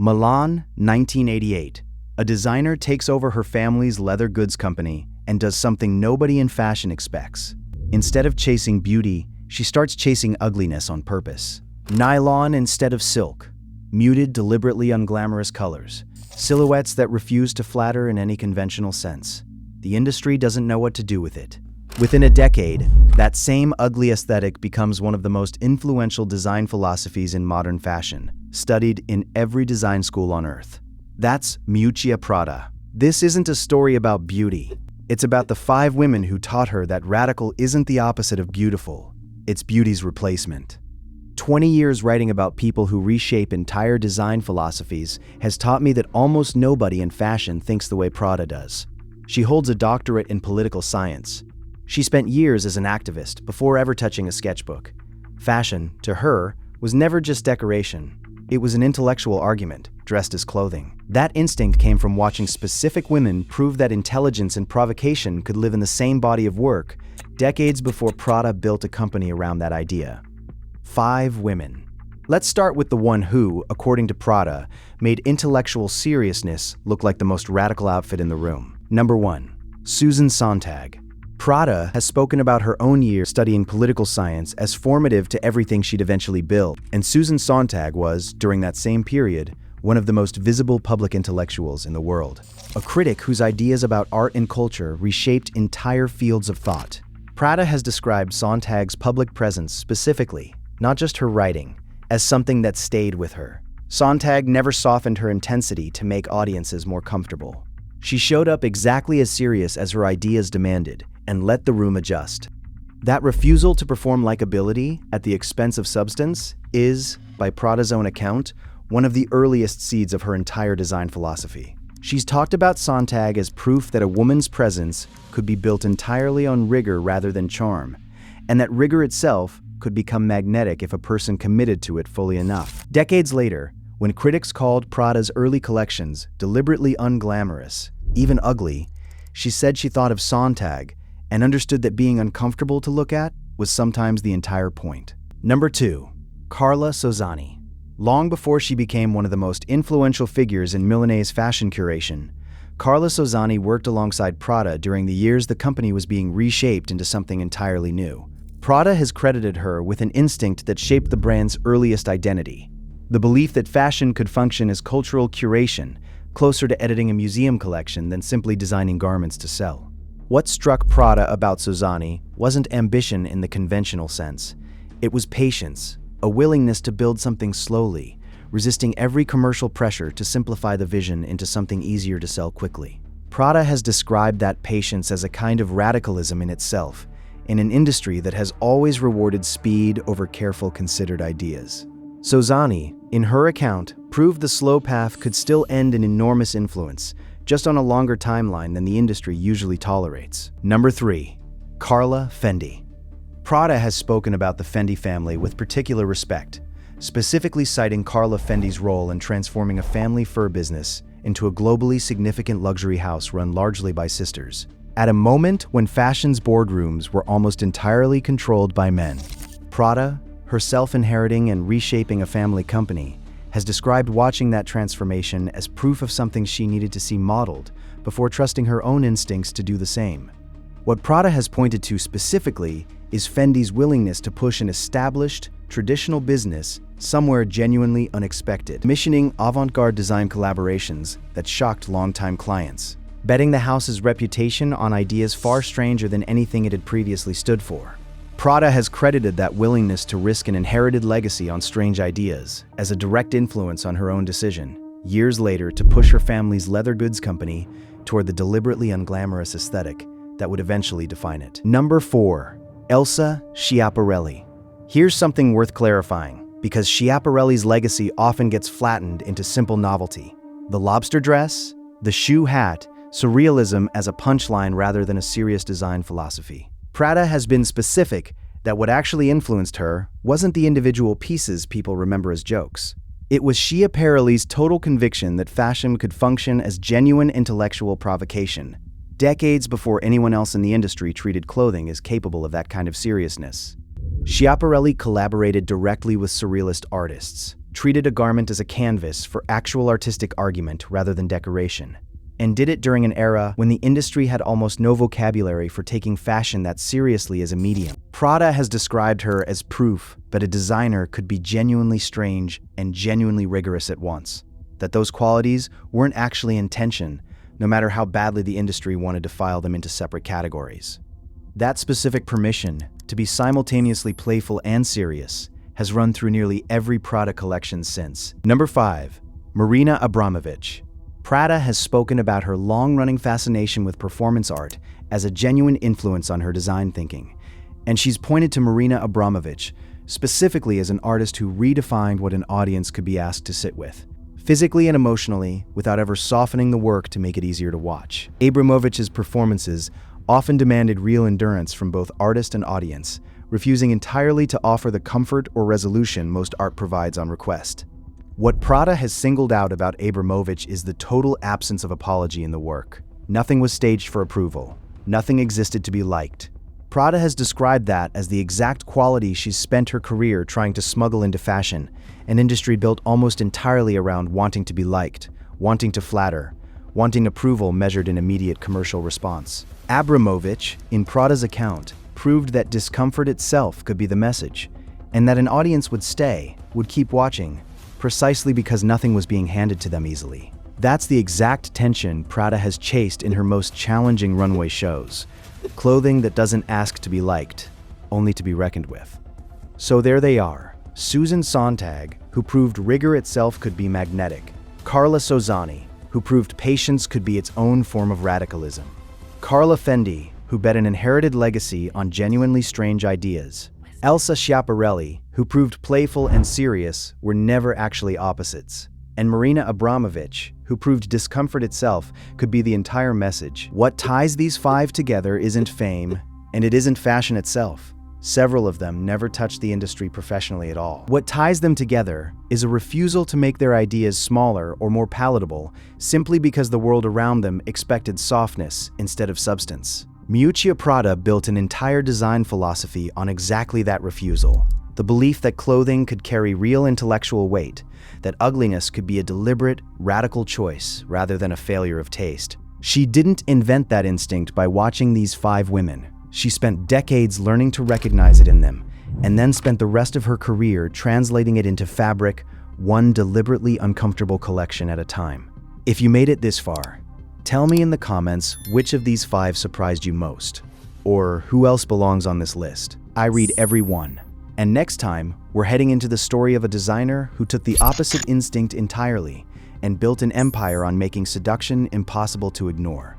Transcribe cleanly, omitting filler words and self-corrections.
Milan, 1988. A designer takes over her family's leather goods company and does something nobody in fashion expects. Instead of chasing beauty, she starts chasing ugliness on purpose. Nylon instead of silk. Muted, deliberately unglamorous colors. Silhouettes that refuse to flatter in any conventional sense. The industry doesn't know what to do with it. Within a decade, that same ugly aesthetic becomes one of the most influential design philosophies in modern fashion, studied in every design school on earth. That's Miuccia Prada. This isn't a story about beauty. It's about the 5 women who taught her that radical isn't the opposite of beautiful. It's beauty's replacement. 20 years writing about people who reshape entire design philosophies has taught me that almost nobody in fashion thinks the way Prada does. She holds a doctorate in political science. She spent years as an activist before ever touching a sketchbook. Fashion, to her, was never just decoration. It was an intellectual argument, dressed as clothing. That instinct came from watching specific women prove that intelligence and provocation could live in the same body of work, decades before Prada built a company around that idea. 5 women. Let's start with the one who, according to Prada, made intellectual seriousness look like the most radical outfit in the room. Number 1. Susan Sontag. Prada has spoken about her own year studying political science as formative to everything she'd eventually build, and Susan Sontag was, during that same period, one of the most visible public intellectuals in the world. A critic whose ideas about art and culture reshaped entire fields of thought. Prada has described Sontag's public presence specifically, not just her writing, as something that stayed with her. Sontag never softened her intensity to make audiences more comfortable. She showed up exactly as serious as her ideas demanded, and let the room adjust. That refusal to perform likability at the expense of substance is, by Prada's own account, one of the earliest seeds of her entire design philosophy. She's talked about Sontag as proof that a woman's presence could be built entirely on rigor rather than charm, and that rigor itself could become magnetic if a person committed to it fully enough. Decades later, when critics called Prada's early collections deliberately unglamorous, even ugly, she said she thought of Sontag and understood that being uncomfortable to look at was sometimes the entire point. Number 2. Carla Sozzani. Long before she became one of the most influential figures in Milanese fashion curation, Carla Sozzani worked alongside Prada during the years the company was being reshaped into something entirely new. Prada has credited her with an instinct that shaped the brand's earliest identity, the belief that fashion could function as cultural curation, closer to editing a museum collection than simply designing garments to sell. What struck Prada about Sozzani wasn't ambition in the conventional sense. It was patience, a willingness to build something slowly, resisting every commercial pressure to simplify the vision into something easier to sell quickly. Prada has described that patience as a kind of radicalism in itself, in an industry that has always rewarded speed over careful, considered ideas. Sozzani, in her account, proved the slow path could still end in enormous influence, just on a longer timeline than the industry usually tolerates. Number 3. Carla Fendi. Prada has spoken about the Fendi family with particular respect, specifically citing Carla Fendi's role in transforming a family fur business into a globally significant luxury house run largely by sisters. At a moment when fashion's boardrooms were almost entirely controlled by men, Prada, herself inheriting and reshaping a family company, has described watching that transformation as proof of something she needed to see modeled before trusting her own instincts to do the same. What Prada has pointed to specifically is Fendi's willingness to push an established, traditional business somewhere genuinely unexpected, commissioning avant-garde design collaborations that shocked longtime clients, betting the house's reputation on ideas far stranger than anything it had previously stood for. Prada has credited that willingness to risk an inherited legacy on strange ideas as a direct influence on her own decision, years later, to push her family's leather goods company toward the deliberately unglamorous aesthetic that would eventually define it. Number 4. Elsa Schiaparelli. Here's something worth clarifying, because Schiaparelli's legacy often gets flattened into simple novelty. The lobster dress, the shoe hat, surrealism as a punchline rather than a serious design philosophy. Prada has been specific that what actually influenced her wasn't the individual pieces people remember as jokes. It was Schiaparelli's total conviction that fashion could function as genuine intellectual provocation, decades before anyone else in the industry treated clothing as capable of that kind of seriousness. Schiaparelli collaborated directly with surrealist artists, treated a garment as a canvas for actual artistic argument rather than decoration, and did it during an era when the industry had almost no vocabulary for taking fashion that seriously as a medium. Prada has described her as proof that a designer could be genuinely strange and genuinely rigorous at once, that those qualities weren't actually in tension, no matter how badly the industry wanted to file them into separate categories. That specific permission to be simultaneously playful and serious has run through nearly every Prada collection since. Number 5. Marina Abramović. Prada has spoken about her long-running fascination with performance art as a genuine influence on her design thinking, and she's pointed to Marina Abramović specifically as an artist who redefined what an audience could be asked to sit with, physically and emotionally, without ever softening the work to make it easier to watch. Abramović's performances often demanded real endurance from both artist and audience, refusing entirely to offer the comfort or resolution most art provides on request. What Prada has singled out about Abramović is the total absence of apology in the work. Nothing was staged for approval. Nothing existed to be liked. Prada has described that as the exact quality she's spent her career trying to smuggle into fashion, an industry built almost entirely around wanting to be liked, wanting to flatter, wanting approval measured in immediate commercial response. Abramović, in Prada's account, proved that discomfort itself could be the message, and that an audience would stay, would keep watching, precisely because nothing was being handed to them easily. That's the exact tension Prada has chased in her most challenging runway shows. Clothing that doesn't ask to be liked, only to be reckoned with. So there they are. Susan Sontag, who proved rigor itself could be magnetic. Carla Sozzani, who proved patience could be its own form of radicalism. Carla Fendi, who bet an inherited legacy on genuinely strange ideas. Elsa Schiaparelli, who proved playful and serious were never actually opposites. And Marina Abramović, who proved discomfort itself could be the entire message. What ties these 5 together isn't fame, and it isn't fashion itself. Several of them never touched the industry professionally at all. What ties them together is a refusal to make their ideas smaller or more palatable simply because the world around them expected softness instead of substance. Miuccia Prada built an entire design philosophy on exactly that refusal. The belief that clothing could carry real intellectual weight, that ugliness could be a deliberate, radical choice rather than a failure of taste. She didn't invent that instinct by watching these 5 women. She spent decades learning to recognize it in them, and then spent the rest of her career translating it into fabric, one deliberately uncomfortable collection at a time. If you made it this far, tell me in the comments which of these 5 surprised you most, or who else belongs on this list. I read every one. And next time, we're heading into the story of a designer who took the opposite instinct entirely and built an empire on making seduction impossible to ignore.